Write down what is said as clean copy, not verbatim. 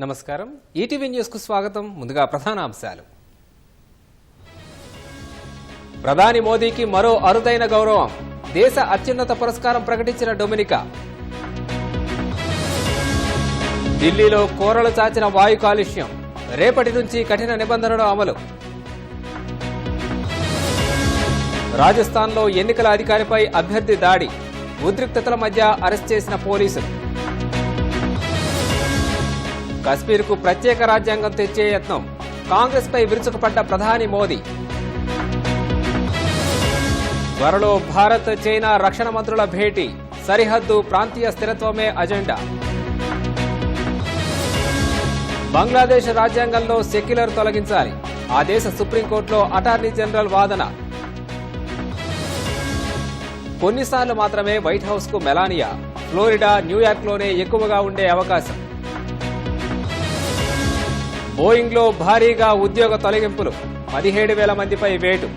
నమస్కారం ETV news కు స్వాగతం ముందుగా ప్రధాన అంశాలు ప్రధాని మోదీకి మరో అరుదైన గౌరవం దేశ అత్యున్నత పురస్కారం ప్రకటించిన డొమినికా ఢిల్లీలో కోరలు చాచిన వాయు కాలుష్యం రేపటి నుంచి కఠిన నిబంధనలు అమలు రాజస్థాన్లో ఎన్నికల అధికారిపై అభ్యర్థి దాడి ఉద్రిక్తతల మధ్య అరెస్ట్ చేసిన పోలీసులు కశ్మీర్కు ప్రత్యేక రాజ్యాంగం తెచ్చే యత్నం కాంగ్రెస్పై విరుచుకుపడ్డ ప్రధాని మోదీ త్వరలో భారత్ చైనా రక్షణ మంత్రుల భేటీ సరిహద్దు ప్రాంతీయ స్థిరత్వమే అజెండా బంగ్లాదేశ్ రాజ్యాంగంలో సెక్యులర్ తొలగించాలి ఆ దేశ సుప్రీంకోర్టులో అటార్నీ జనరల్ వాదన కొన్నిసార్లు మాత్రమే వైట్ హౌస్ కు మెలానియా ఫ్లోరిడా న్యూయార్క్లోనే ఎక్కువగా ఉండే అవకాశం బోయింగ్లో భారీగా ఉద్యోగ తొలగింపులు 17,000 మందిపై వేటు